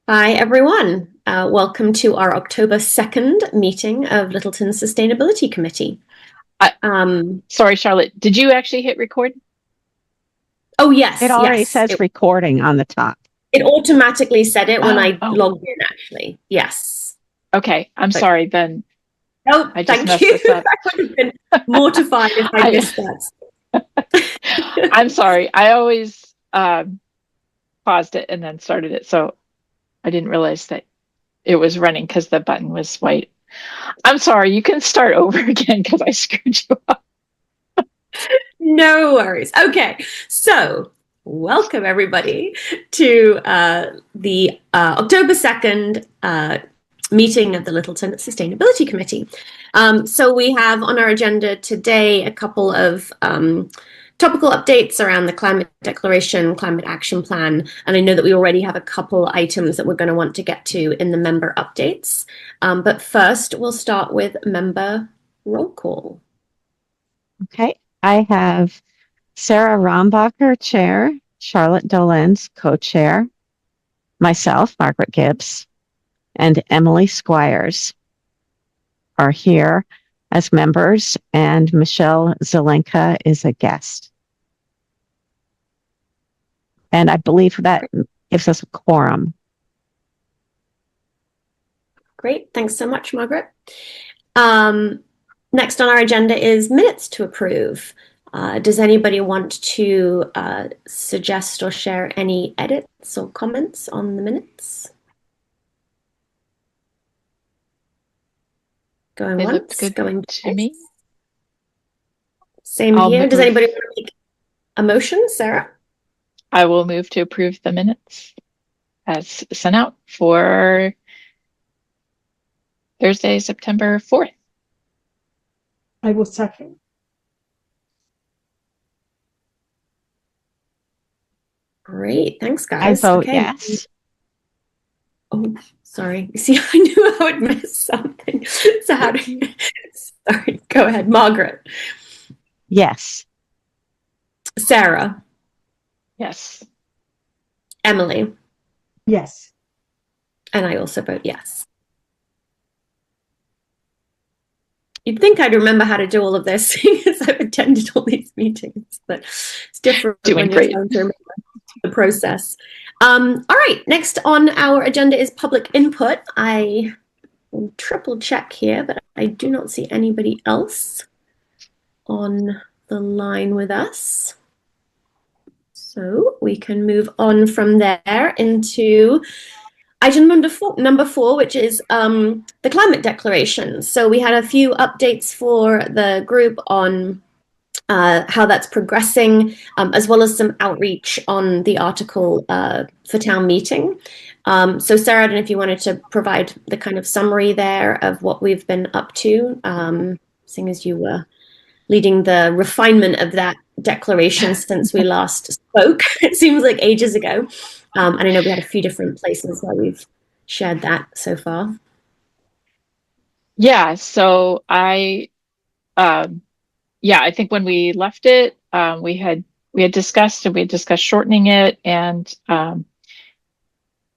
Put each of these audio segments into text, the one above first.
Hi, everyone. Welcome to our October 2nd meeting of Littleton Sustainability Committee. I, Um, Sorry, Charlotte. Did you actually hit record? oh, It yes, already yes. says recording on the top. It automatically said it when Oh, I oh, logged in, actually. Yes. okay. I'm But sorry. Then no, I just thank messed you. this up. I would have been mortified if I I, missed that. I'm sorry. I always paused it and then started it, so I didn't realize that it was running because the button was white. I'm sorry. You can start over again because I screwed you up. No worries. Okay, so welcome everybody to the October 2nd meeting of the Littleton Sustainability Committee. So we have on our agenda today a couple of topical updates around the climate declaration, climate action plan, and I know that we already have a couple items that we're going to want to get to in the member updates. But first, we'll start with member roll call. Okay. I have Sarah Rombacher, chair, Charlotte Dolenz, co-chair, myself, Margaret Gibbs, and Emily Squires are here as members, and Michelle Zelenka is a guest. And I believe that gives us a quorum. Great. Thanks so much, Margaret. Next on our agenda is minutes to approve. Does anybody want to suggest or share any edits or comments on the minutes? Going They looked once, good going to twice. me. Same I'll here. Does move. anybody want to make a motion, Sarah? I will move to approve the minutes as sent out for Thursday, September 4th. I will second. Great. Thanks, I guys. vote Okay. yes. Oh, sorry. See, I knew I would miss something. So how do you... Sorry. Go ahead, Margaret. Yes. Sarah. Yes. Emily. Yes. And I also vote yes. You'd think I'd remember how to do all of this because I've attended all these meetings, but it's different Doing when you're great. trying to remember the process. All right, next on our agenda is public input. I will triple check here, but I do not see anybody else on the line with us. So we can move on from there into item number four, which is the climate declaration. So we had a few updates for the group on how that's progressing, as well as some outreach on the article for town meeting. So Sarah, I don't know if you wanted to provide the kind of summary there of what we've been up to, seeing as you were leading the refinement of that declaration since we last spoke. It seems like ages ago. And I know we had a few different places where we've shared that so far. Yeah, so I think when we left it, we had discussed shortening it and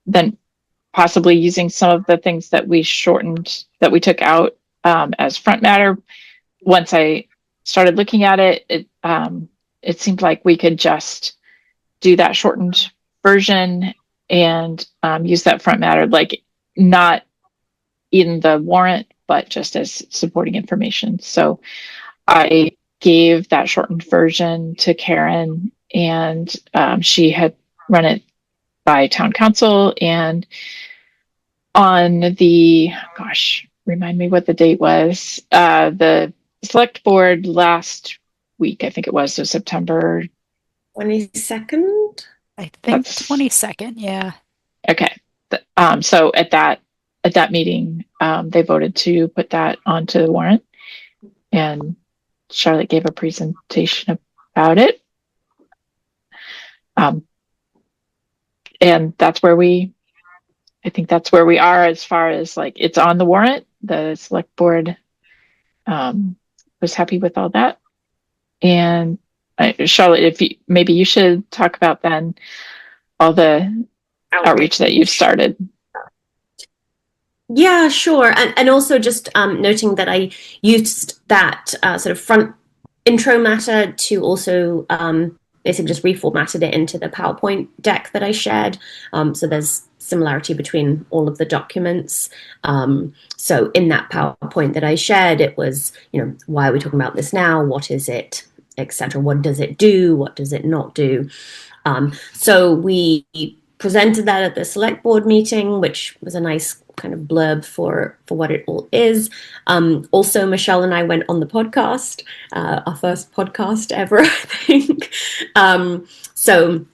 then possibly using some of the things that we shortened that we took out as front matter. Once I started looking at it, it seemed like we could just do that shortened version and use that front matter, like not in the warrant, but just as supporting information. So I gave that shortened version to Karen, and she had run it by town council. And on the, remind me what the date was, the select board last week, I think it was, so September 22nd? I think 22nd, yeah. Okay. So at that meeting, they voted to put that onto the warrant, and Charlotte gave a presentation about it. And I think that's where we are as far as like it's on the warrant. The select board was happy with all that. And Charlotte, maybe you should talk about then all the outreach that you've started. Yeah, sure. And also just noting that I used that sort of front intro matter to also basically just reformatted it into the PowerPoint deck that I shared. So there's similarity between all of the documents. So in that PowerPoint that I shared, it was, why are we talking about this now? What is it, etc. What does it do? What does it not do? So we presented that at the select board meeting, which was a nice kind of blurb for what it all is. Also, Michelle and I went on the podcast, our first podcast ever, I think. So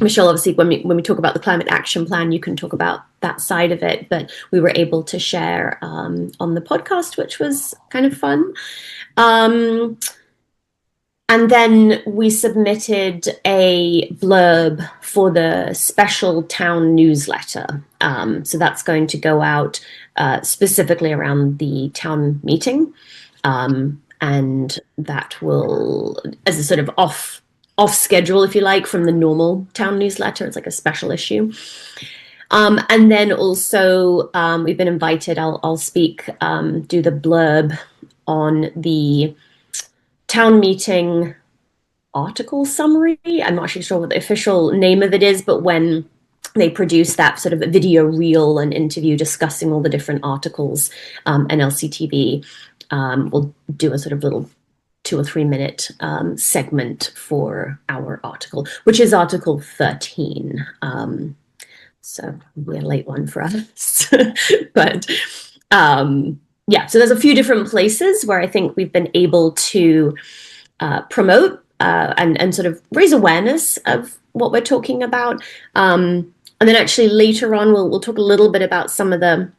Michelle, obviously, when we talk about the climate action plan, you can talk about that side of it, but we were able to share on the podcast, which was kind of fun. And then we submitted a blurb for the special town newsletter. So that's going to go out specifically around the town meeting. And that will, as a sort of off schedule, if you like, from the normal town newsletter. It's like a special issue. And then also we've been invited, I'll speak, do the blurb on the town meeting article summary. I'm not actually sure what the official name of it is, but when they produce that sort of video reel and interview discussing all the different articles, and LCTV will do a sort of little 2 or 3 minute segment for our article, which is Article 13. So we're a late one for us, but yeah, so there's a few different places where I think we've been able to promote and sort of raise awareness of what we're talking about. And then actually later on, we'll talk a little bit about some of the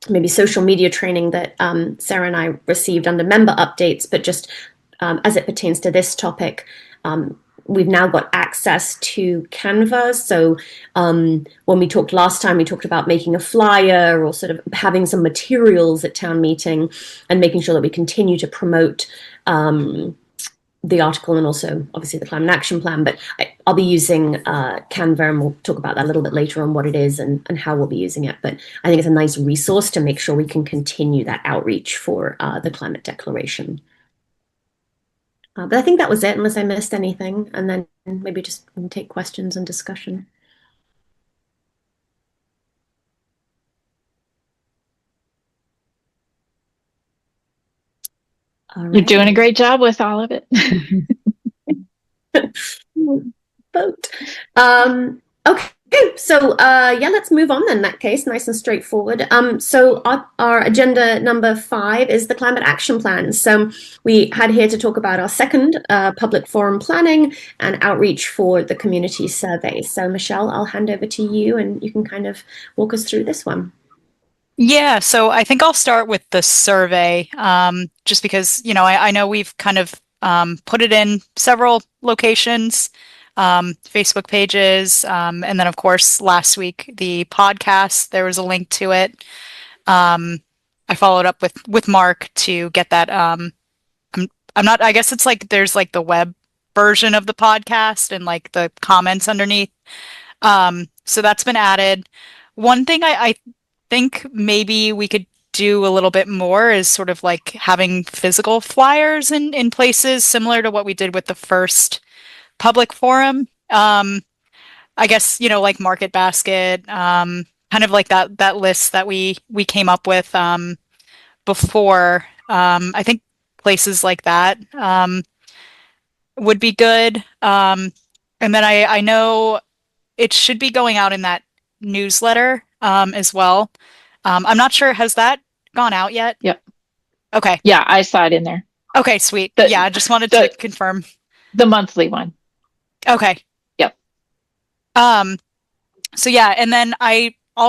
maybe social media training that Sarah and I received under member updates, but just as it pertains to this topic, we've now got access to Canva. So when we talked last time, we talked about making a flyer or sort of having some materials at town meeting and making sure that we continue to promote the article and also obviously the climate action plan. But I'll be using Canva, and we'll talk about that a little bit later on what it is and how we'll be using it. But I think it's a nice resource to make sure we can continue that outreach for the climate declaration. But I think that was it, unless I missed anything, and then maybe just take questions and discussion. All right. You're doing a great job with all of it. Vote. Okay. So yeah, let's move on then in that case, nice and straightforward. So our agenda number 5 is the climate action plan. So we had here to talk about our second public forum planning and outreach for the community survey. So Michelle, I'll hand over to you and you can kind of walk us through this one. Yeah, so I think I'll start with the survey, just because, I know we've kind of put it in several locations, Facebook pages, and then of course last week the podcast, there was a link to it. I followed up with Mark to get that. I'm not, I guess it's like there's like the web version of the podcast and like the comments underneath. So that's been added. One thing I think maybe we could do a little bit more is sort of like having physical flyers in places similar to what we did with the first public forum. I guess, like Market Basket, kind of like that list that we came up with before. I think places like that would be good. And then I know it should be going out in that newsletter as well. I'm not sure, has that gone out yet? Yep. Okay. Yeah, I saw it in there. Okay, sweet. Yeah, I just wanted to confirm. The monthly one. Okay. Yep. So yeah, and then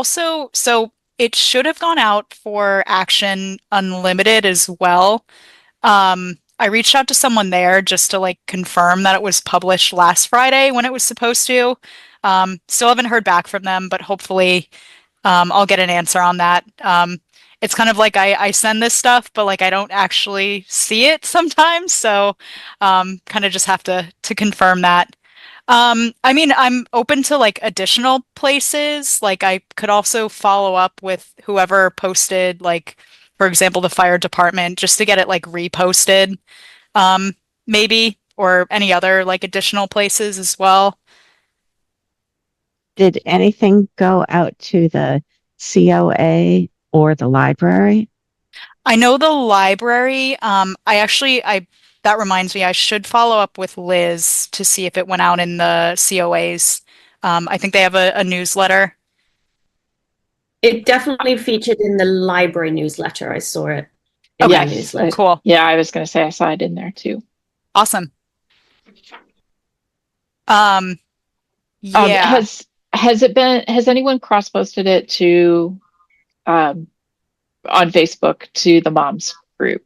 so it should have gone out for Action Unlimited as well. I reached out to someone there just to like confirm that it was published last Friday when it was supposed to. Still haven't heard back from them, but hopefully I'll get an answer on that. It's kind of like I send this stuff, but like I don't actually see it sometimes. So kind of just have to confirm that. I mean, I'm open to like additional places. Like I could also follow up with whoever posted, like, for example, the fire department, just to get it like reposted, um, maybe, or any other like additional places as well. Did anything go out to the COA or the library? I know the library. I that reminds me, I should follow up with Liz to see if it went out in the COAs. I think they have a newsletter. It definitely featured in the library newsletter. I saw it in Okay, the newsletter. cool, Yeah, I was going to say I saw it in there too. awesome. Um, yeah. Has anyone cross-posted it to on Facebook to the moms group?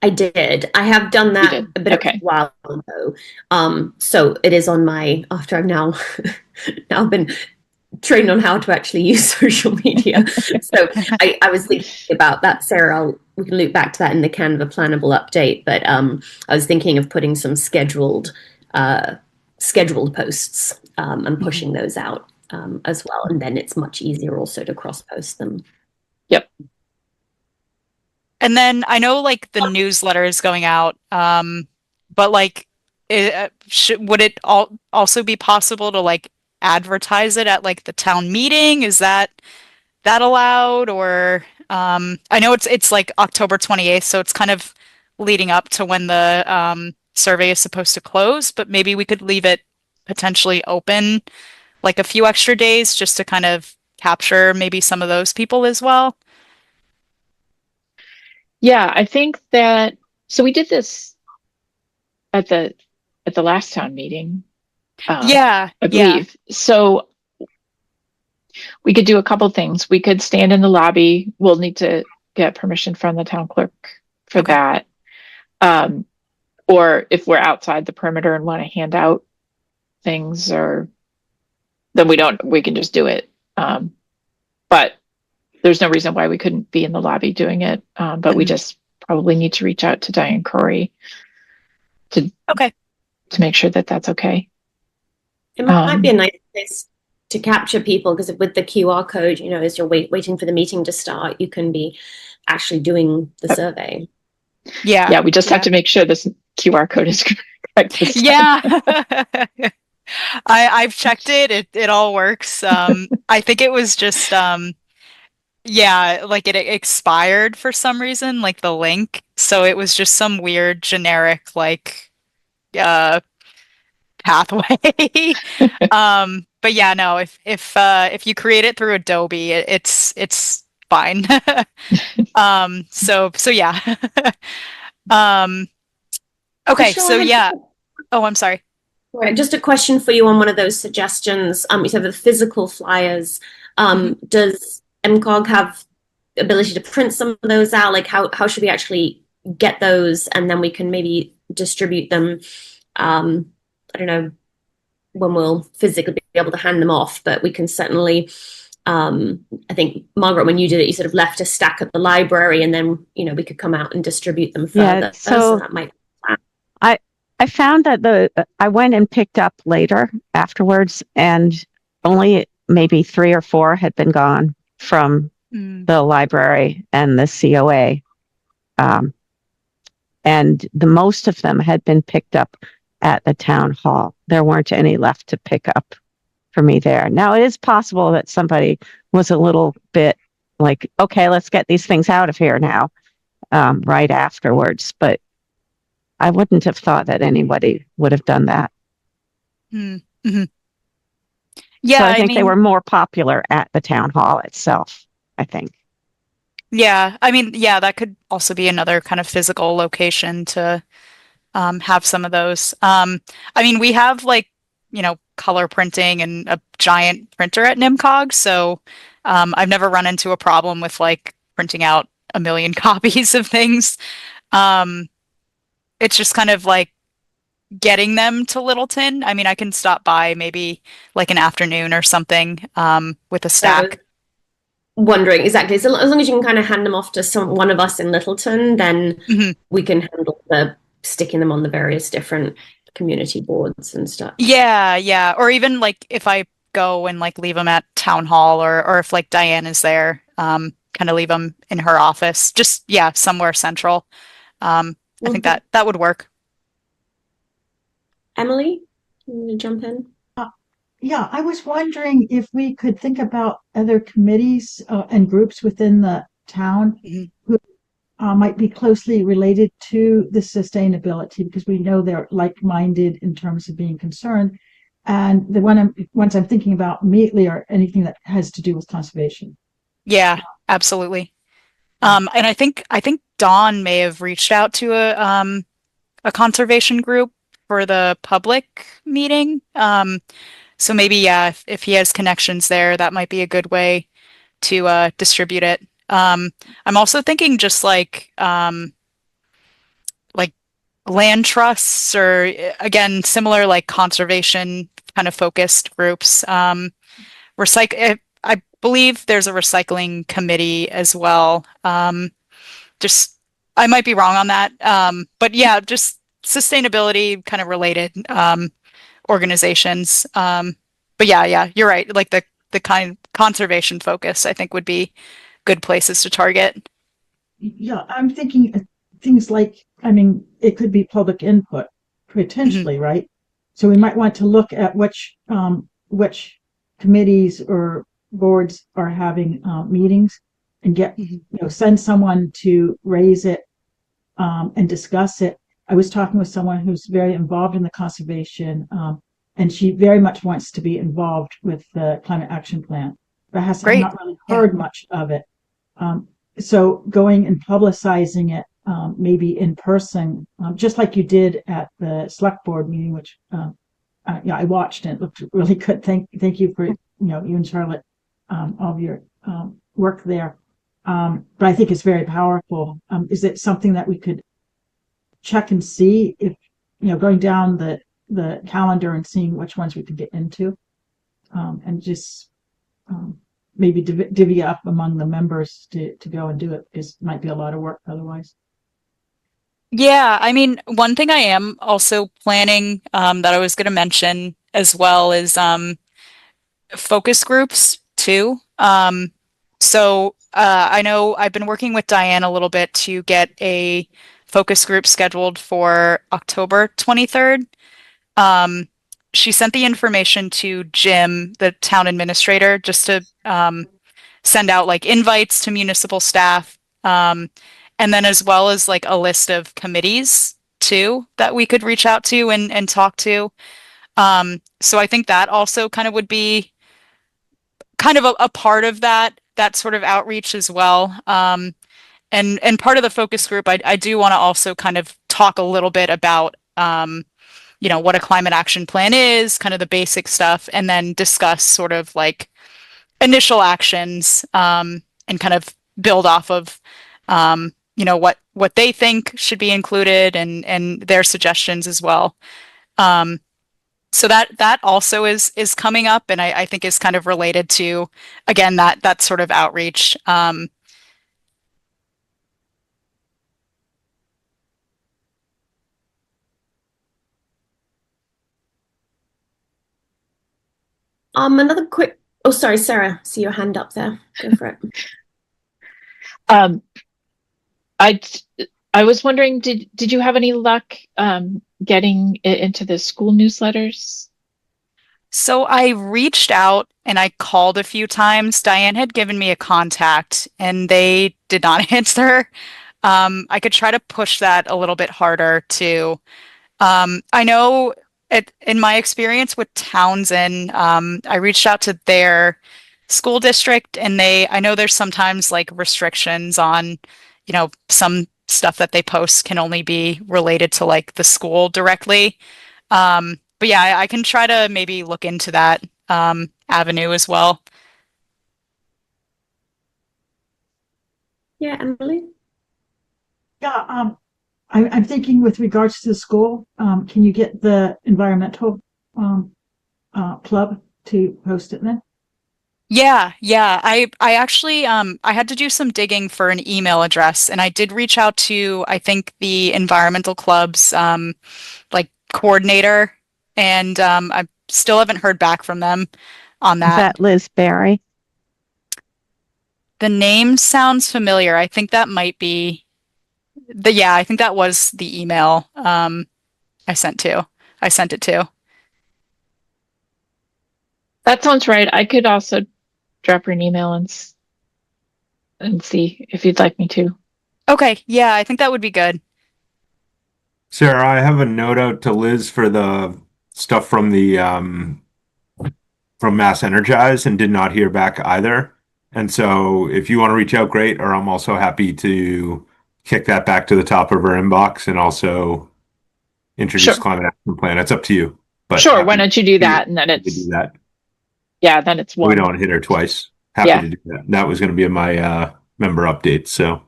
I did. I have done that did? a bit Okay. of a while ago. So it is on my, after I've now been trained on how to actually use social media. So I was thinking about that, Sarah. We can loop back to that in the Canva Plannable update. But I was thinking of putting some scheduled posts and pushing those out as well. And then it's much easier also to cross post them. Yep. And then I know like the newsletter is going out, but like, would it also be possible to like advertise it at like the town meeting? Is that allowed? Or I know it's like October 28th, so it's kind of leading up to when the survey is supposed to close, but maybe we could leave it potentially open like a few extra days just to kind of capture maybe some of those people as well. Yeah, I think that so we did this at the last town meeting. Yeah, I believe. So we could do a couple things. We could stand in the lobby. We'll need to get permission from the town clerk for that. Or if we're outside the perimeter and want to hand out things, or then we can just do it. But there's no reason why we couldn't be in the lobby doing it. But we just probably need to reach out to Diane Corey to make sure that that's okay. It might be a nice place to capture people, because with the QR code, as you're waiting for the meeting to start, you can be actually doing the survey. Yeah. We just have to make sure this QR code is correct. Yeah. I've checked it. It all works. I think it was just like it expired for some reason, like the link. So it was just some weird generic like pathway. But yeah, no, if you create it through Adobe, it's fine. So yeah. Okay, Michelle, so yeah. Oh, I'm sorry. Right, just a question for you on one of those suggestions. You said the physical flyers. Does MCOG have the ability to print some of those out? Like how should we actually get those, and then we can maybe distribute them? I don't know when we'll physically be able to hand them off, but we can certainly. I think Margaret, when you did it, you sort of left a stack at the library, and then we could come out and distribute them further. Yeah, so that might. I found that I went and picked up later afterwards, and only maybe 3 or 4 had been gone from the library and the COA. And the most of them had been picked up at the town hall. There weren't any left to pick up for me there. Now, it is possible that somebody was a little bit like, okay, let's get these things out of here now, right afterwards. But I wouldn't have thought that anybody would have done that. Mm-hmm. Yeah, so I think they were more popular at the town hall itself, I think. Yeah, I mean, yeah, that could also be another kind of physical location to have some of those. I mean, we have like, color printing and a giant printer at NIMCOG, so I've never run into a problem with like printing out a million copies of things. It's just kind of like getting them to Littleton. I mean, I can stop by maybe like an afternoon or something with a stack. Wondering exactly. So as long as you can kind of hand them off to one of us in Littleton, then we can handle the sticking them on the various different community boards and stuff. Yeah, yeah. Or even like if I go and like leave them at town hall or if like Diane is there, kind of leave them in her office. Just yeah, somewhere central. I think Mhm. that would work. Emily, you want to jump in? Yeah, I was wondering if we could think about other committees and groups within the town Mhm. who might be closely related to the sustainability because we know they're like-minded in terms of being concerned. And the ones I'm thinking about immediately are anything that has to do with conservation. Yeah, absolutely. And I think Dawn may have reached out to a conservation group for the public meeting. So maybe yeah, if he has connections there, that might be a good way to distribute it. I'm also thinking just like land trusts or again similar like conservation kind of focused groups. I believe there's a recycling committee as well. Just I might be wrong on that. But yeah, just sustainability kind of related organizations. But yeah, you're right. Like the kind conservation focus, I think would be good places to target. Yeah, I'm thinking things like, I mean, it could be public input Mhm, potentially, right? So we might want to look at which committees or boards are having meetings and get, mhm, send someone to raise it and discuss it. I was talking with someone who's very involved in the conservation, and she very much wants to be involved with the climate action plan, but have Great. not really Yeah. heard much of it. Um, so going and publicizing it, maybe in person, just like you did at the select board meeting, which yeah, I watched and it looked really good. Thank you for you and Charlotte, all of your work there. But I think it's very powerful. Is it something that we could check and see if going down the calendar and seeing which ones we could get into, and just um, maybe divvy up among the members to go and do it because it might be a lot of work otherwise. Yeah, I mean, one thing I am also planning that I was going to mention as well is focus groups too. I know I've been working with Diane a little bit to get a focus group scheduled for October 23rd. Um, she sent the information to Jim, the town administrator, just to send out like invites to municipal staff, and then as well as like a list of committees too that we could reach out to and talk to. So I think that also kind of would be kind of a part of that sort of outreach as well. And part of the focus group, I do want to also kind of talk a little bit about what a climate action plan is, kind of the basic stuff, and then discuss sort of like initial actions and kind of build off of what they think should be included and their suggestions as well. Um, so that also is coming up, and I think is kind of related to again that sort of outreach. Another quick. Oh, sorry, Sarah. See your hand up there. Go for it. Um, I I was wondering, did you have any luck getting it into the school newsletters? So I reached out and I called a few times. Diane had given me a contact and they did not answer. I could try to push that a little bit harder too. I know in my experience with Townsend, I reached out to their school district and I know there's sometimes like restrictions on, some stuff that they post can only be related to like the school directly. But yeah, I can try to maybe look into that avenue as well. Yeah, Emily. Yeah, I'm thinking with regards to the school, can you get the environmental club to post it then? Yeah. I actually I had to do some digging for an email address and I did reach out to I think the environmental club's like coordinator, and I still haven't heard back from them on Is that. that Liz Barry? The name sounds familiar. I think that might be I think that was the email I sent it to. That sounds right. I could also drop her an email and see if you'd like me to. Okay, yeah, I think that would be good. Sarah, I have a note out to Liz for the stuff from the from Mass Energize and did not hear back either. And so if you want to reach out, great, or I'm also happy to kick that back to the top of our inbox and also introduce Sure. climate action plan. It's up to you. But Sure, why don't you do that, and then to it's do that. then it's We one. don't hit her twice. Happy Yeah. to do that. That was going to be my member update, so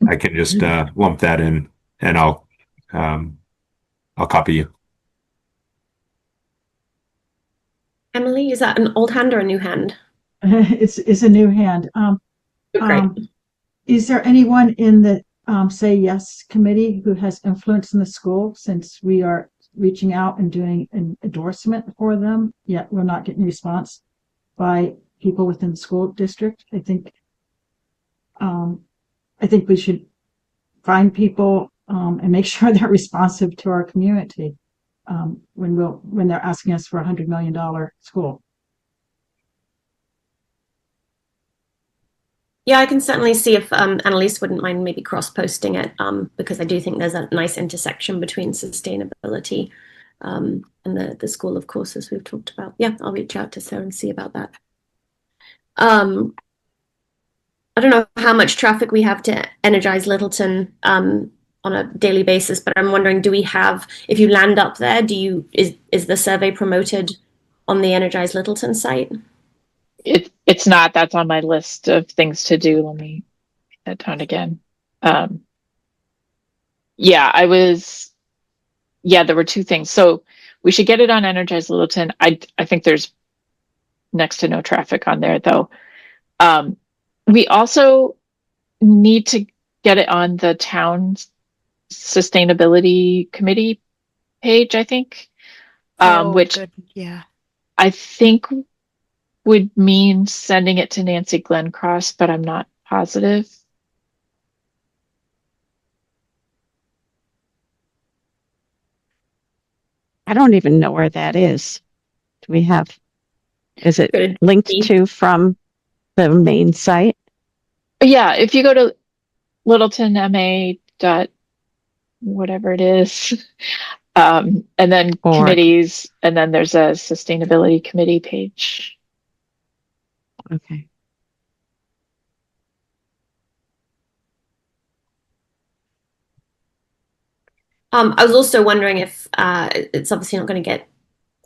I can just lump that in, and I'll copy you. Emily, is that an old hand or a new hand? It's a new hand. Great. Is there anyone in the Say Yes committee who has influence in the school, since we are reaching out and doing an endorsement for them, yet we're not getting a response by people within the school district? I think we should find people and make sure they're responsive to our community when they're asking us for $100 million school. Yeah, I can certainly see if Annalise wouldn't mind maybe cross-posting it, because I do think there's a nice intersection between sustainability and the School of Courses we've talked about. Yeah, I'll reach out to Sarah and see about that. I don't know how much traffic we have to Energize Littleton on a daily basis, but I'm wondering, do we have, if you land up there, is the survey promoted on the Energize Littleton site? It's not. That's on my list of things to do. Let me get that down again. There were two things. So we should get it on Energize Littleton. I think there's next to no traffic on there, though. We also need to get it on the town's sustainability committee page, I think, which good. Yeah. I think would mean sending it to Nancy Glencross, but I'm not positive. I don't even know where that is. Do we have, is it Good. linked to from the main site? Yeah, if you go to littletonma dot whatever it is, and then Org. committees, and then there's a sustainability committee page. Okay. I was also wondering if it's obviously not going to get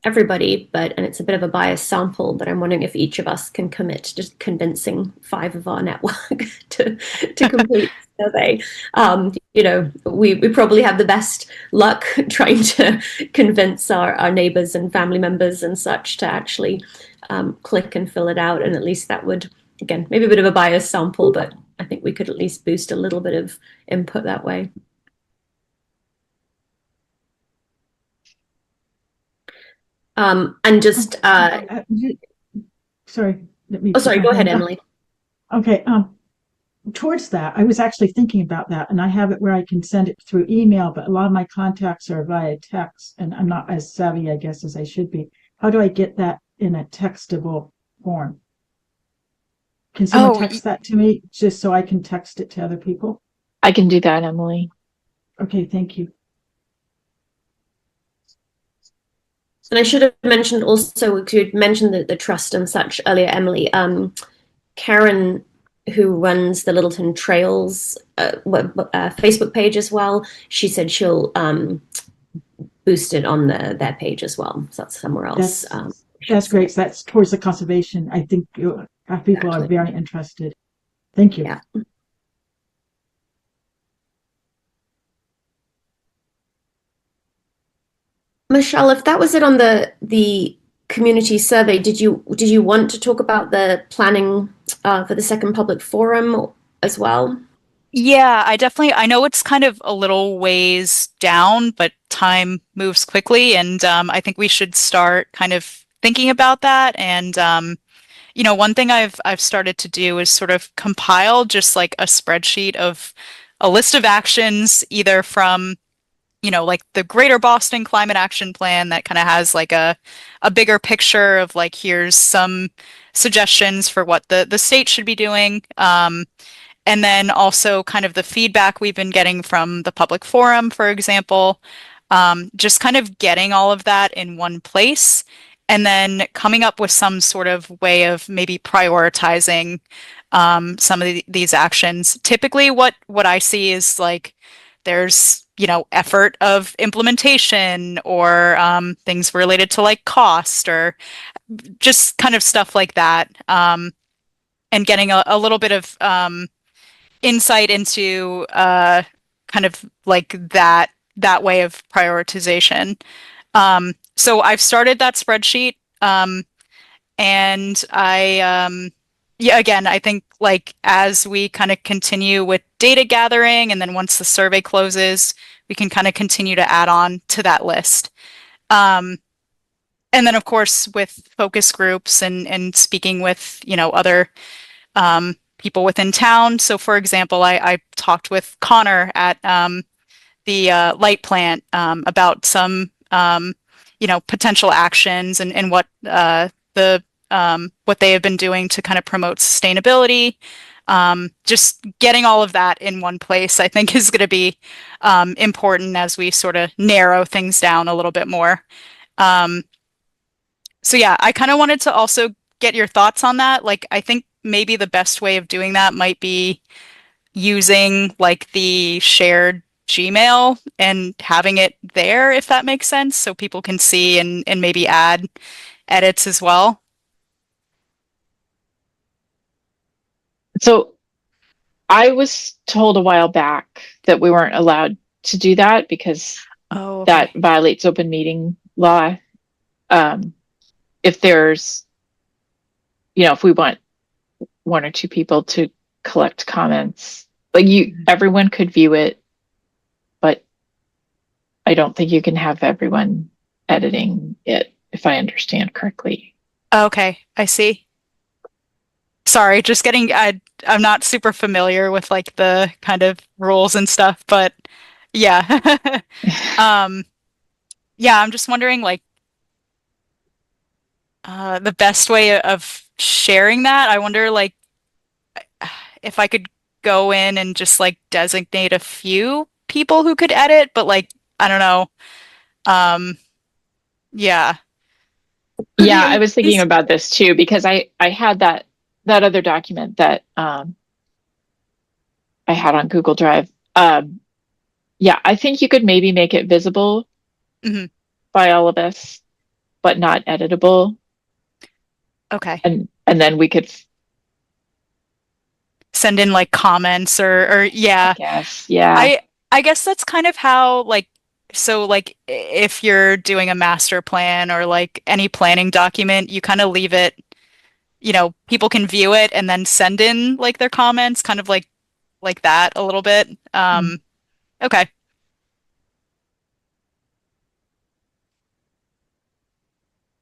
everybody, and it's a bit of a biased sample, but I'm wondering if each of us can commit to just convincing 5 of our network to complete the survey. We probably have the best luck trying to convince our neighbors and family members and such to actually click and fill it out, and at least that would, again, maybe a bit of a biased sample, but I think we could at least boost a little bit of input that way. And just sorry. sorry, go ahead, Emily. Okay. Towards that, I was actually thinking about that, and I have it where I can send it through email, but a lot of my contacts are via text, and I'm not as savvy, I guess, as I should be. How do I get that in a textable form? Can someone text that to me just so I can text it to other people? I can do that, Emily. Okay, thank you. And I should have mentioned also, because you had mentioned the trust and such earlier, Emily, Karen, who runs the Littleton Trails Facebook page as well, she said she'll boost it on their page as well. So that's somewhere else. That's great. So that's towards the conservation. I think people are very interested. Thank you. Yeah. Michelle, if that was it on the community survey, did you want to talk about the planning for the second public forum as well? Yeah, I know it's kind of a little ways down, but time moves quickly, and I think we should start kind of thinking about that. And one thing I've started to do is sort of compile just like a spreadsheet of a list of actions, either from like the Greater Boston Climate Action Plan that kind of has like a bigger picture of like here's some suggestions for what the state should be doing. And then also kind of the feedback we've been getting from the public forum, for example, just kind of getting all of that in one place and then coming up with some sort of way of maybe prioritizing some of these actions. Typically, what I see is like there's effort of implementation or things related to like cost or just kind of stuff like that, and getting a little bit of insight into kind of like that way of prioritization. So I've started that spreadsheet, and yeah, again, I think like as we kind of continue with data gathering, and then once the survey closes, we can kind of continue to add on to that list. Um, and then of course with focus groups and speaking with other people within town. So, for example, I talked with Connor at the light plant about some potential actions and what they have been doing to kind of promote sustainability. Just getting all of that in one place, I think, is going to be important as we sort of narrow things down a little bit more. Um, so yeah, I kind of wanted to also get your thoughts on that. Like, I think maybe the best way of doing that might be using like the shared Gmail and having it there, if that makes sense, so people can see and maybe add edits as well. So I was told a while back that we weren't allowed to do that because Oh, okay. that violates open meeting law. If there's, if we want one or two people to collect comments, like everyone could view it, but I don't think you can have everyone editing it, if I understand correctly. Okay, I see. Sorry, just I'm not super familiar with like the kind of rules and stuff, but yeah. Um, yeah, I'm just wondering like the best way of sharing that. I wonder like if I could go in and just like designate a few people who could edit, but like I don't know. Um, yeah. Yeah, I was thinking about this too because I had that other document that I had on Google Drive. Yeah, I think you could maybe make it visible Mhm. by all of us, but not editable, Okay. and then we could, Send in like comments or I yeah. guess, yeah, I guess that's kind of how like so like if you're doing a master plan or like any planning document, you kind of leave it, people can view it and then send in like their comments, kind of like that a little bit. Okay.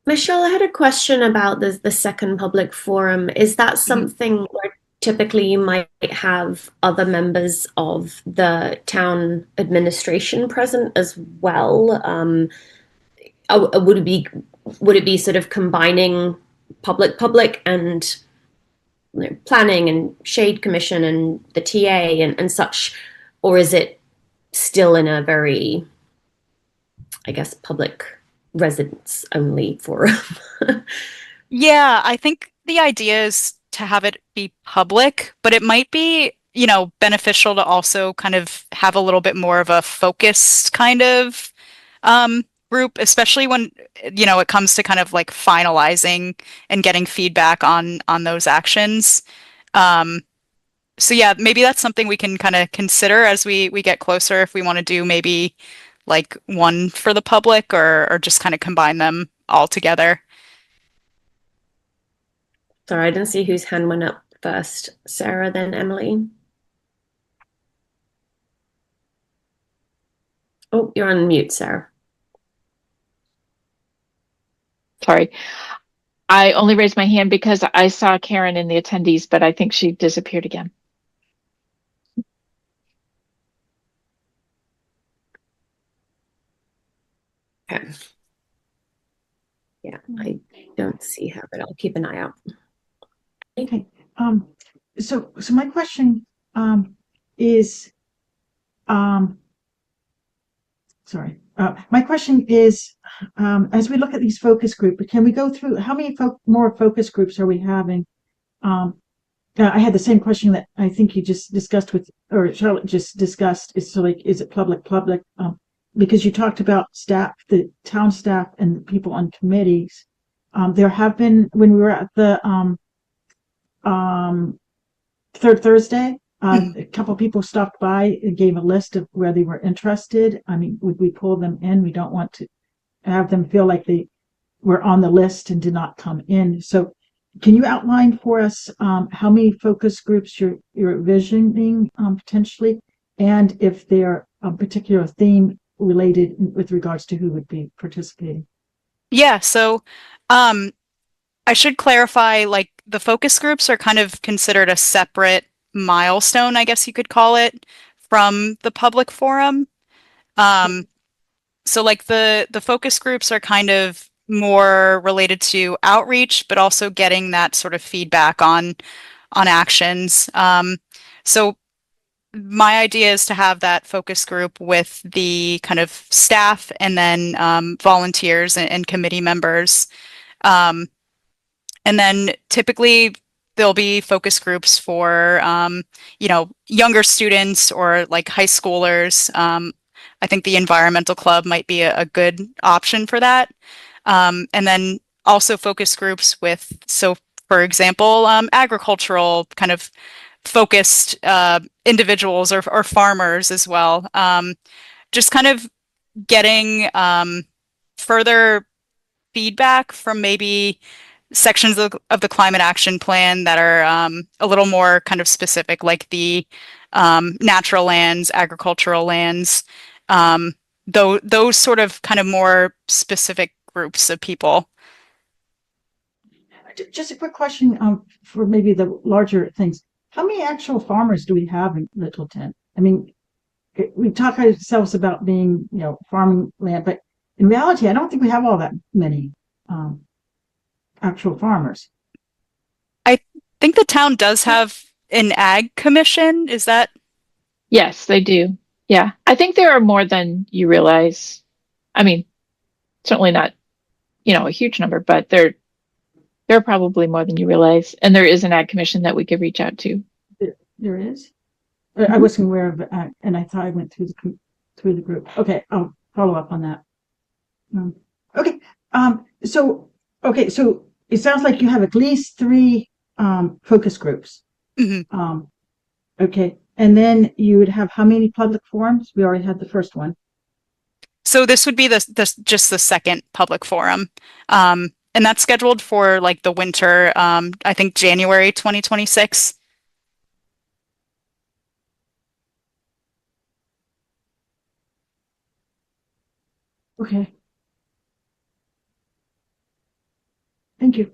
Michelle, I had a question about the second public forum. Is that something where typically you might have other members of the town administration present as well? Would it be sort of combining public and planning and shade commission and the TA and such, or is it still in a very, I guess, public residents only forum? Yeah, I think the idea is to have it be public, but it might be, beneficial to also kind of have a little bit more of a focused kind of group, especially when, it comes to kind of like finalizing and getting feedback on those actions. Um, so yeah, maybe that's something we can kind of consider as we get closer if we want to do maybe like one for the public or just kind of combine them all together. Sorry, I didn't see whose hand went up first. Sarah, then Emily. Oh, you're on mute, Sarah. Sorry. I only raised my hand because I saw Karen in the attendees, but I think she disappeared again. Okay. Yeah, I don't see her, but I'll keep an eye out. Okay. So my question is sorry. My question is, as we look at these focus groups, can we go through how many more focus groups are we having? I had the same question that I think you just discussed with, or Charlotte just discussed. Is so like, is it public? Because you talked about staff, the town staff, and the people on committees. There have been, when we were at the Third Thursday, a couple of people stopped by and gave a list of where they were interested. I mean, would we pull them in? We don't want to have them feel like they were on the list and did not come in. So can you outline for us how many focus groups you're envisioning potentially, and if they're a particular theme related with regards to who would be participating? Yeah, so I should clarify, like the focus groups are kind of considered a separate milestone, I guess you could call it, from the public forum. So like the focus groups are kind of more related to outreach, but also getting that sort of feedback on actions. So my idea is to have that focus group with the kind of staff and then volunteers and committee members. And then typically there'll be focus groups for, younger students or like high schoolers. I think the environmental club might be a good option for that. And then also focus groups with, so for example, agricultural kind of focused individuals or farmers as well. Just kind of getting further feedback from maybe sections of the climate action plan that are a little more kind of specific, like the natural lands, agricultural lands, those sort of kind of more specific groups of people. Just a quick question for maybe the larger things. How many actual farmers do we have in Littleton? I mean, we talk ourselves about being, farming land, but in reality, I don't think we have all that many actual farmers. I think the town does have an ag commission. Is that? Yes, they do. Yeah. I think there are more than you realize. I mean, certainly not, a huge number, but there are probably more than you realize. And there is an ag commission that we could reach out to. There is? I wasn't aware of it, and I thought I went through the group. Okay, I'll follow up on that. Okay. So it sounds like you have at least 3 focus groups. Mm-hmm. Okay, and then you would have how many public forums? We already had the first one. So this would be just the second public forum. And that's scheduled for like the winter, I think January 2026. Okay. Thank you.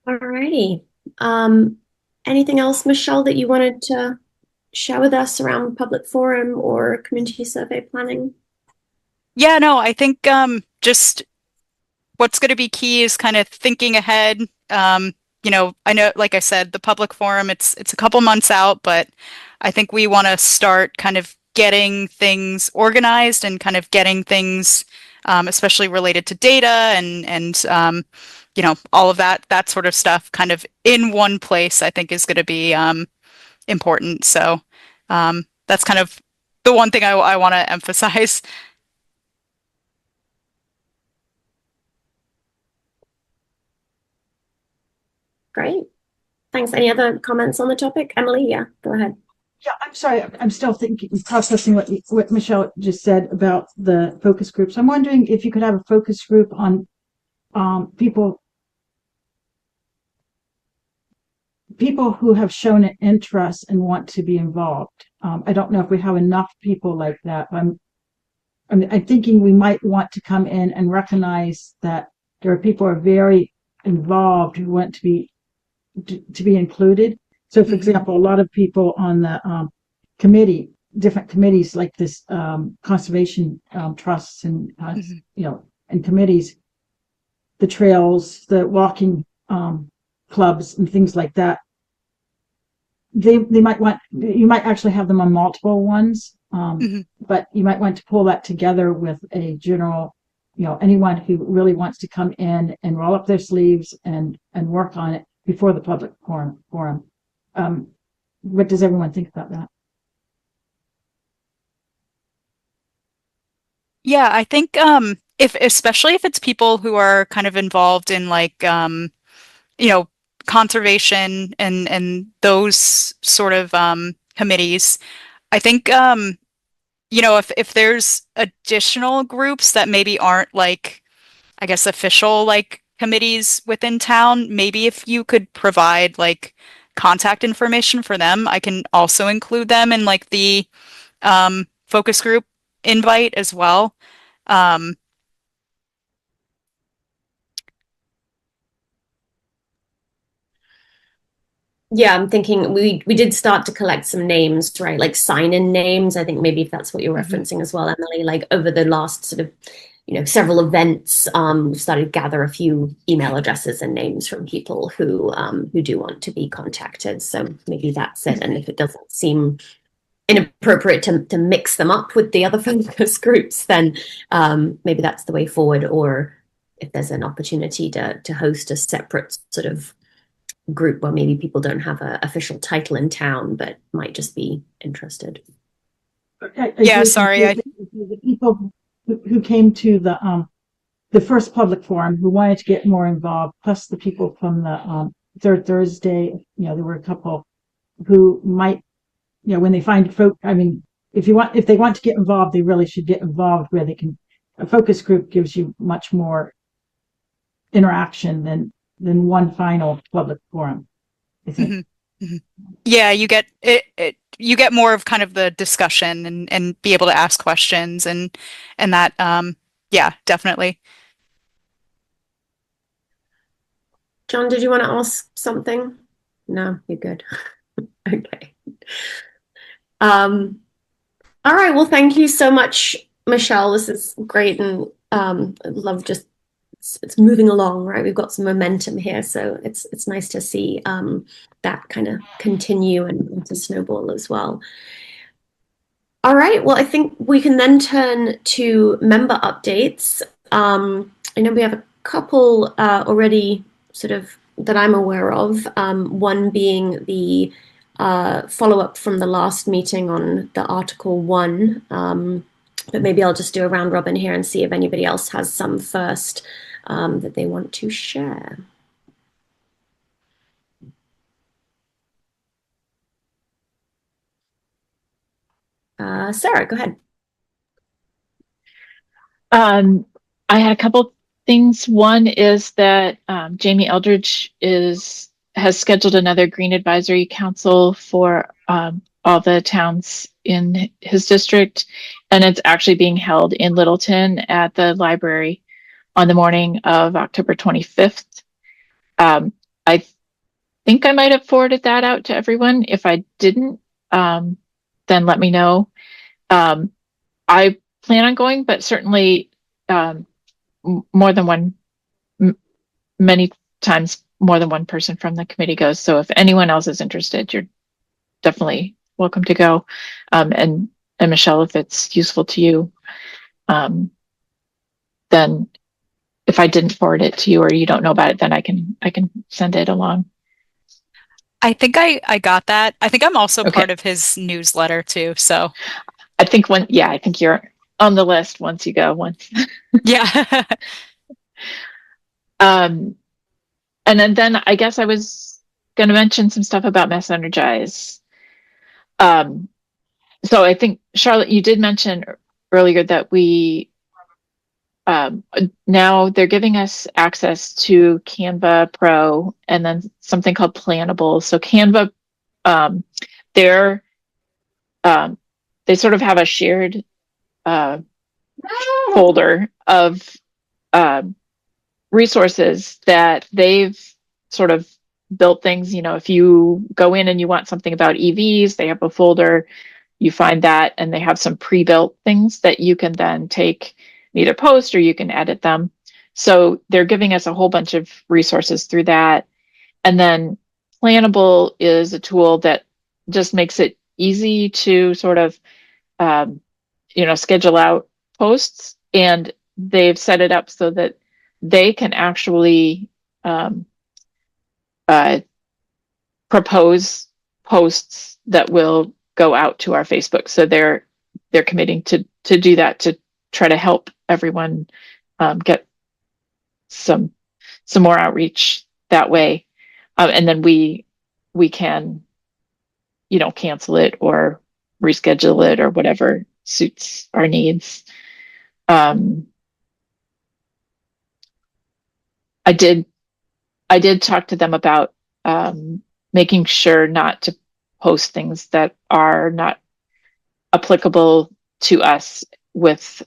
Alrighty. Anything else, Michelle, that you wanted to share with us around public forum or community survey planning? Yeah, no, I think just what's going to be key is kind of thinking ahead. I know, like I said, the public forum, it's a couple months out, but I think we want to start kind of getting things organized and kind of getting things, especially related to data and all of that sort of stuff kind of in one place, I think is going to be important. So that's kind of the one thing I want to emphasize. Great. Thanks. Any other comments on the topic? Emily, yeah, go ahead. Yeah, I'm sorry. I'm still processing what Michelle just said about the focus groups. I'm wondering if you could have a focus group on people people who have shown an interest and want to be involved. I don't know if we have enough people like that. I'm thinking we might want to come in and recognize that there are people who are very involved who want to be included. So, for example, a lot of people on the committee, different committees like this conservation trusts and and committees, the trails, the walking clubs, and things like that. You might actually have them on multiple ones, but you might want to pull that together with a general, anyone who really wants to come in and roll up their sleeves and work on it before the public forum. What does everyone think about that? Yeah, I think especially if it's people who are kind of involved in like conservation and those sort of committees, I think if there's additional groups that maybe aren't like, I guess, official like committees within town, maybe if you could provide like contact information for them, I can also include them in like the focus group invite as well. Yeah, I'm thinking we did start to collect some names, right? Like sign-in names. I think maybe if that's what you're referencing as well, Emily, like over the last sort of, several events, we've started to gather a few email addresses and names from people who do want to be contacted. So maybe that's it. And if it doesn't seem inappropriate to mix them up with the other focus groups, then maybe that's the way forward. Or if there's an opportunity to host a separate sort of group where maybe people don't have an official title in town but might just be interested. Yeah, sorry. The people who came to the first public forum who wanted to get more involved, plus the people from the Third Thursday, there were a couple who might, when they find folk, if they want to get involved, they really should get involved where they can. A focus group gives you much more interaction than one final public forum, I think. Yeah, you get it. You get more of kind of the discussion and be able to ask questions and that. Yeah, definitely. John, did you want to ask something? No, you're good. Okay. All right. Well, thank you so much, Michelle. This is great, and I love just. It's moving along, right? We've got some momentum here, so it's nice to see that kind of continue and to snowball as well. All right, well, I think we can then turn to member updates. I know we have a couple already sort of that I'm aware of, one being the follow-up from the last meeting on the Article 1, but maybe I'll just do a round robin here and see if anybody else has some first that they want to share. Sarah, go ahead. I had a couple things. One is that Jamie Eldridge has scheduled another Green Advisory Council for all the towns in his district, and it's actually being held in Littleton at the library on the morning of October 25th. I think I might have forwarded that out to everyone. If I didn't, then let me know. I plan on going, but certainly more than one, many times more than one person from the committee goes. So if anyone else is interested, you're definitely welcome to go. And Michelle, if it's useful to you, then if I didn't forward it to you or you don't know about it, then I can send it along. I think I got that. I think I'm also part of his newsletter too. So I think I think you're on the list once you go once. Yeah. And then I guess I was going to mention some stuff about Mass Energize. So I think, Charlotte, you did mention earlier that we now they're giving us access to Canva Pro and then something called Plannable. So Canva, they're they sort of have a shared folder of resources that they've sort of built things. You know, if you go in and you want something about EVs, they have a folder, you find that, and they have some pre-built things that you can then take, either post or you can edit them. So they're giving us a whole bunch of resources through that. And then Plannable is a tool that just makes it easy to sort of, schedule out posts, and they've set it up so that they can actually propose posts that will go out to our Facebook. So they're committing to do that, to try to help everyone get some more outreach that way. And then we can, cancel it or reschedule it or whatever suits our needs. I did talk to them about making sure not to post things that are not applicable to us with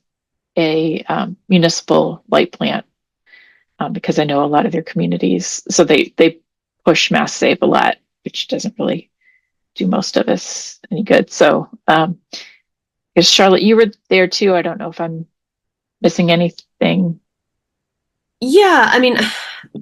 a municipal light plant, because I know a lot of their communities, so they push Mass Save a lot, which doesn't really do most of us any good. So because Charlotte, you were there too. I don't know if I'm missing anything. Yeah, I mean,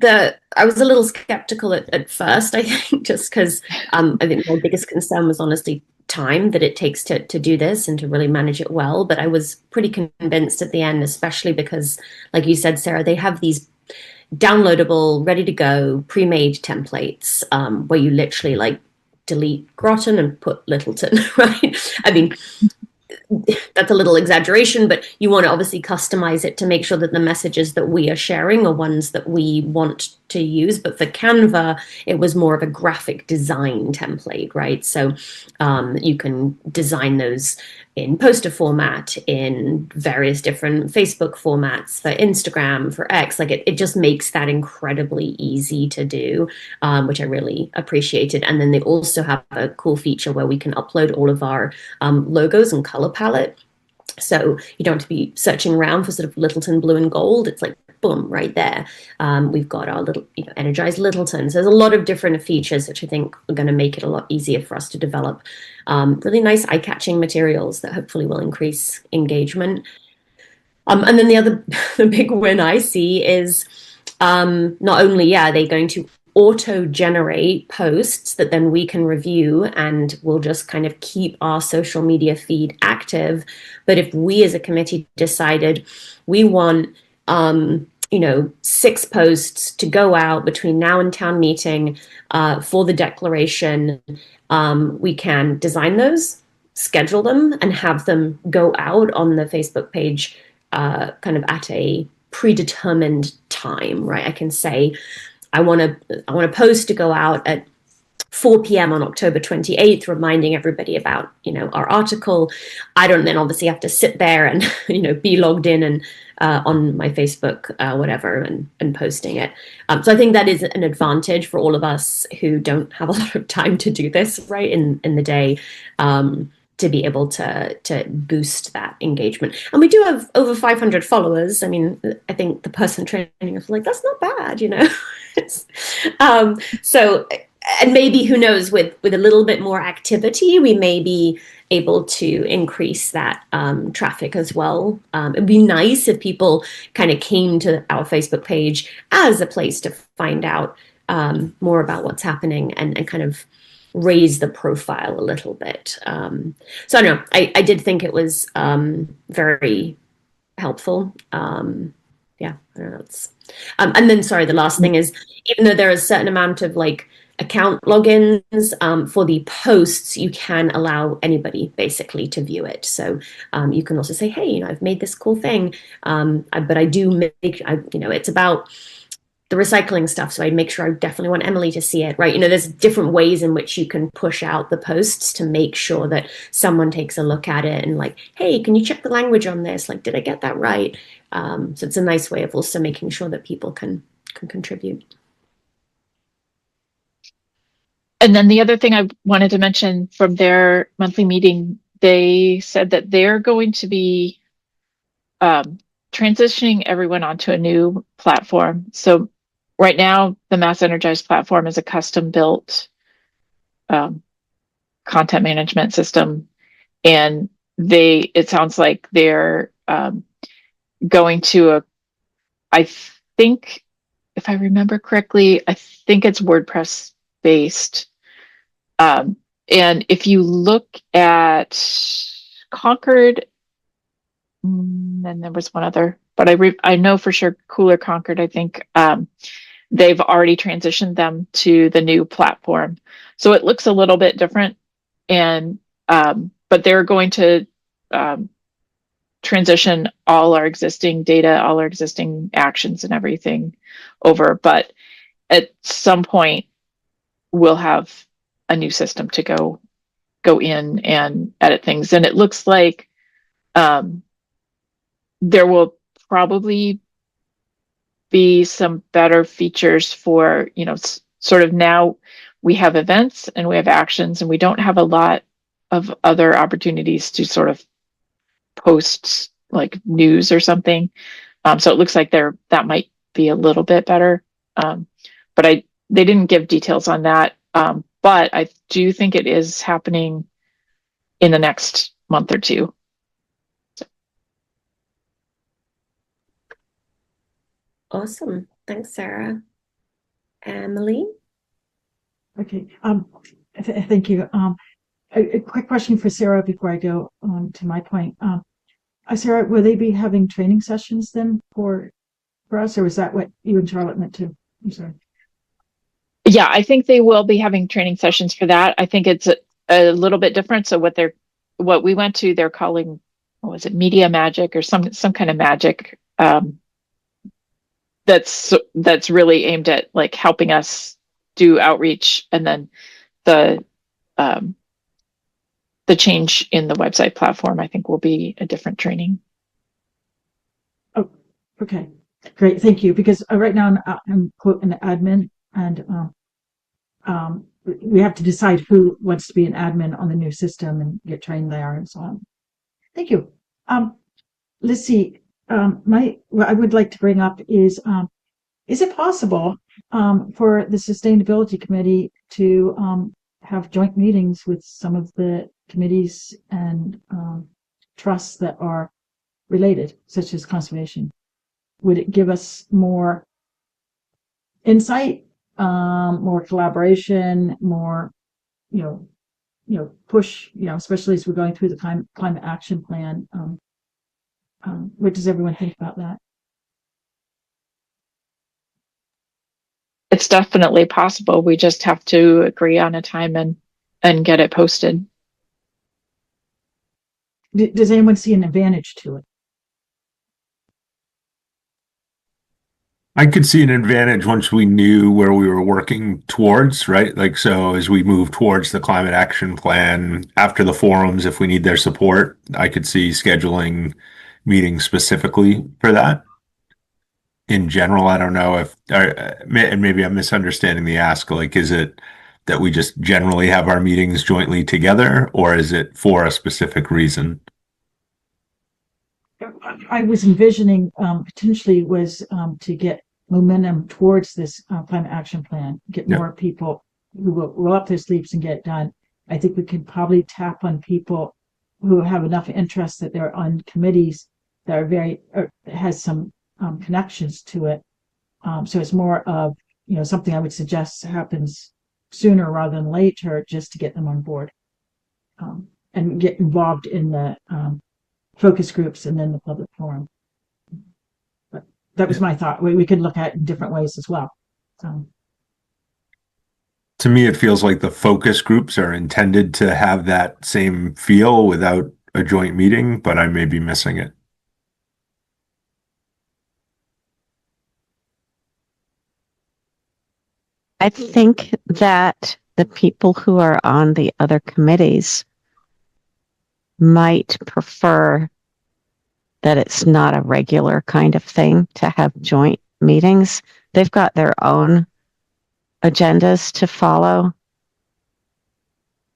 I was a little skeptical at first, I think, just because I think my biggest concern was honestly time that it takes to do this and to really manage it well. But I was pretty convinced at the end, especially because, like you said, Sarah, they have these downloadable, ready to go, pre-made templates where you literally like delete Groton and put Littleton, right? I mean, that's a little exaggeration, but you want to obviously customize it to make sure that the messages that we are sharing are ones that we want to use. But for Canva, it was more of a graphic design template, right? So you can design those in poster format, in various different Facebook formats, for Instagram, for X. Like it just makes that incredibly easy to do, which I really appreciated. And then they also have a cool feature where we can upload all of our logos and color palette. So you don't have to be searching around for sort of Littleton blue and gold. It's like, boom, right there. We've got our little, energized Littleton. So there's a lot of different features which I think are going to make it a lot easier for us to develop really nice eye-catching materials that hopefully will increase engagement. And then the big win I see is not only, they're going to auto-generate posts that then we can review and we'll just kind of keep our social media feed active. But if we as a committee decided we want 6 posts to go out between now and town meeting for the declaration, we can design those, schedule them, and have them go out on the Facebook page kind of at a predetermined time, right? I can say, I want a post to go out at 4 p.m. on October 28th, reminding everybody about, our article. I don't then obviously have to sit there and, be logged in and on my Facebook, whatever, and posting it. So I think that is an advantage for all of us who don't have a lot of time to do this, right, in the day, to be able to boost that engagement. And we do have over 500 followers. I mean, I think the person training us like, that's not bad, So, and maybe, who knows, with a little bit more activity, we may be able to increase that traffic as well. It'd be nice if people kind of came to our Facebook page as a place to find out more about what's happening and kind of raise the profile a little bit. So I don't know, I did think it was very helpful. I don't know. And then, sorry, the last thing is, even though there is a certain amount of like account logins for the posts, you can allow anybody basically to view it. So you can also say, hey, I've made this cool thing, but I do make, it's about the recycling stuff. So I'd make sure I definitely want Emily to see it, right? You know, there's different ways in which you can push out the posts to make sure that someone takes a look at it and like, hey, can you check the language on this? Like, did I get that right? So it's a nice way of also making sure that people can contribute. And then the other thing I wanted to mention from their monthly meeting, they said that they're going to be transitioning everyone onto a new platform. So right now, the Mass Energized platform is a custom built content management system. And it sounds like they're going to I think, if I remember correctly, I think it's WordPress based. And if you look at Concord, then there was one other, but I know for sure Cooler Concord, I think they've already transitioned them to the new platform. So it looks a little bit different, and but they're going to transition all our existing data, all our existing actions and everything over. But at some point, we'll have a new system to go in and edit things. And it looks like there will probably be some better features for, you know, sort of now we have events and we have actions, and we don't have a lot of other opportunities to sort of post like news or something. So it looks like that might be a little bit better. But they didn't give details on that. But I do think it is happening in the next month or two. Awesome. Thanks, Sarah. Emily? Okay. Thank you. A quick question for Sarah before I go to my point. Sarah, will they be having training sessions then for us, or is that what you and Charlotte meant to? I'm sorry. Yeah, I think they will be having training sessions for that. I think it's a little bit different. So what we went to, they're calling, what was it, Media Magic or some kind of magic that's really aimed at like helping us do outreach, and then the change in the website platform, I think, will be a different training. Oh, okay, great, thank you. Because right now I'm quote an admin, and we have to decide who wants to be an admin on the new system and get trained there and so on. Thank you. Let's see. What I would like to bring up is it possible for the Sustainability Committee to have joint meetings with some of the committees and trusts that are related, such as conservation? Would it give us more insight, more collaboration, more, push, especially as we're going through the climate action plan? What does everyone think about that? It's definitely possible. We just have to agree on a time and get it posted. Does anyone see an advantage to it? I could see an advantage once we knew where we were working towards, right? Like, so as we move towards the climate action plan after the forums, if we need their support, I could see scheduling meetings specifically for that. In general, I don't know if, and maybe I'm misunderstanding the ask. Like, is it that we just generally have our meetings jointly together, or is it for a specific reason? I was envisioning potentially was to get momentum towards this climate action plan, get more people who will roll up their sleeves and get it done. I think we could probably tap on people who have enough interest that they're on committees that are has some connections to it. So it's more of, something I would suggest happens sooner rather than later, just to get them on board and get involved in the focus groups and then the public forum. But that was my thought. We could look at it in different ways as well. To me, it feels like the focus groups are intended to have that same feel without a joint meeting, but I may be missing it. I think that the people who are on the other committees might prefer that it's not a regular kind of thing to have joint meetings. They've got their own agendas to follow.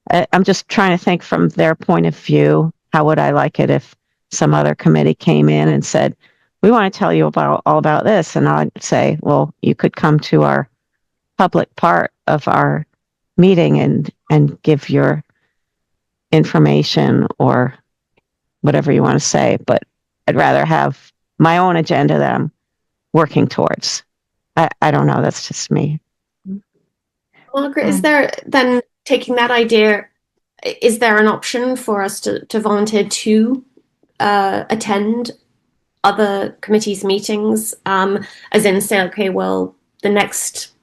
I'm just trying to think from their point of view. How would I like it if some other committee came in and said, we want to tell you about all about this? And I'd say, well, you could come to our public part of our meeting and give your information or whatever you want to say. But I'd rather have my own agenda that I'm working towards. I don't know. That's just me. Margaret, is there then, taking that idea, is there an option for us to volunteer to attend other committees' meetings? As in, say, okay, well, the next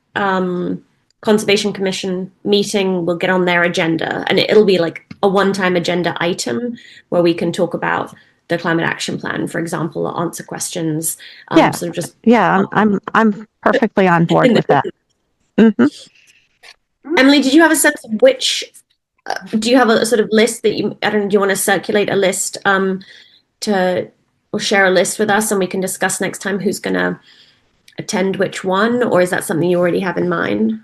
Conservation Commission meeting will get on their agenda, and it'll be like a one-time agenda item where we can talk about the climate action plan, for example, or answer questions. Yeah. Sort of just I'm perfectly on board with that. Mm-hmm. Emily, did you have a sense of which? Do you have a sort of list that you? I don't know. Do you want to circulate a list or share a list with us, and we can discuss next time who's going to attend which one, or is that something you already have in mind?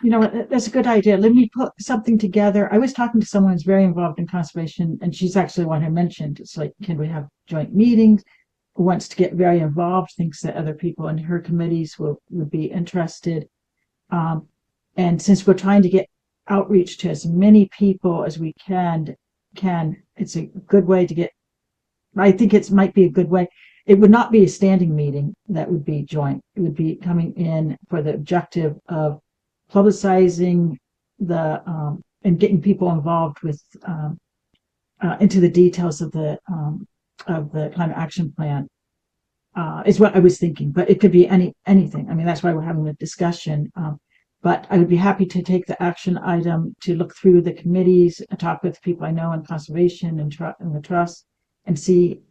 You know what? That's a good idea. Let me put something together. I was talking to someone who's very involved in conservation, and she's actually the one who mentioned it's like, can we have joint meetings? Who wants to get very involved? Thinks that other people in her committees would be interested. And since we're trying to get outreach to as many people as we can, it's a good way to get. I think it might be a good way. It would not be a standing meeting that would be joint. It would be coming in for the objective of publicizing the and getting people involved with into the details of the climate action plan is what I was thinking. But it could be anything. I mean, that's why we're having a discussion. But I would be happy to take the action item to look through the committees, talk with people I know in conservation and the trust, and see,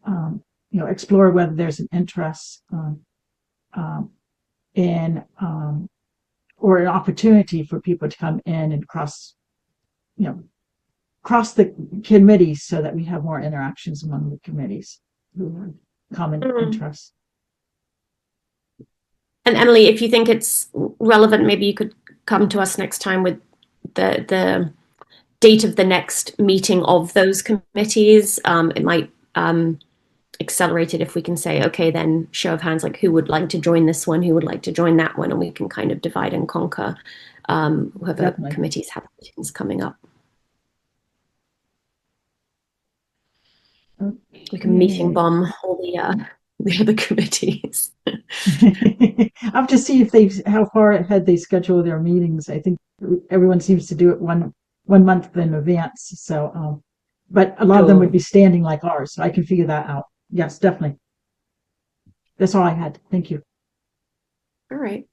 explore whether there's an interest in or an opportunity for people to come in and cross the committees so that we have more interactions among the committees who have common interests. And Emily, if you think it's relevant, maybe you could come to us next time with the date of the next meeting of those committees. It might accelerate it if we can say, okay, then show of hands, like who would like to join this one, who would like to join that one, and we can kind of divide and conquer whoever Definitely. committees have meetings coming up. We can meeting bomb all the other committees. I have to see if how far ahead they schedule their meetings. I think everyone seems to do it one month in advance. So, but a lot of them would be standing like ours, so I can figure that out. Yes, definitely. That's all I had. Thank you. All right.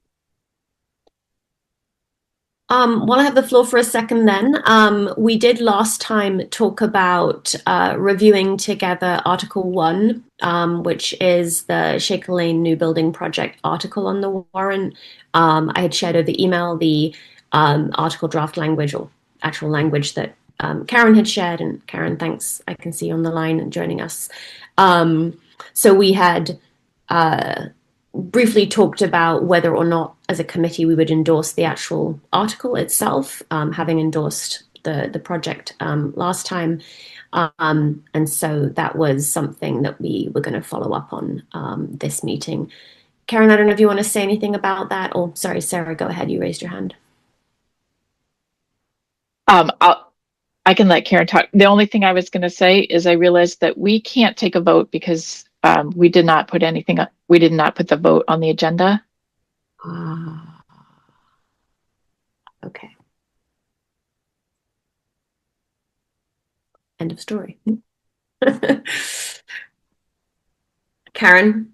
While I have the floor for a second then, we did last time talk about reviewing together Article 1, which is the Shaker Lane New Building Project article on the warrant. I had shared over email the article draft language or actual language that Karen had shared, and Karen, thanks, I can see you on the line and joining us. So we had briefly talked about whether or not as a committee we would endorse the actual article itself, having endorsed the project last time. And so that was something that we were going to follow up on this meeting. Karen, I don't know if you want to say anything about that, or sorry, Sarah, go ahead, you raised your hand. I can let Karen talk. The only thing I was going to say is I realized that we can't take a vote because we did not put anything up. We did not put the vote on the agenda. Okay. End of story. Karen?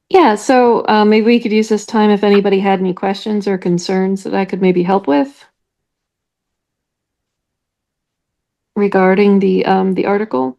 Yeah, so maybe we could use this time if anybody had any questions or concerns that I could maybe help with regarding the article.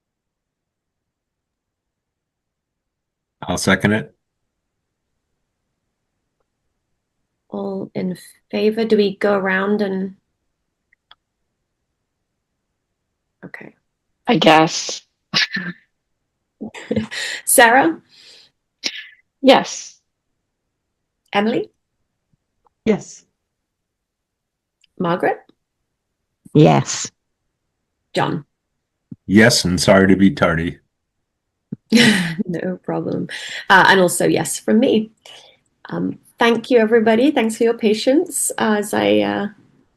I'll second it. All in favor? Do we go around and? Okay. I guess. Sarah, Yes. Emily, Yes. Margaret, Yes. John. Yes, and sorry to be tardy. No problem. And also yes from me. Thank you, everybody. Thanks for your patience as I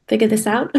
figure this out.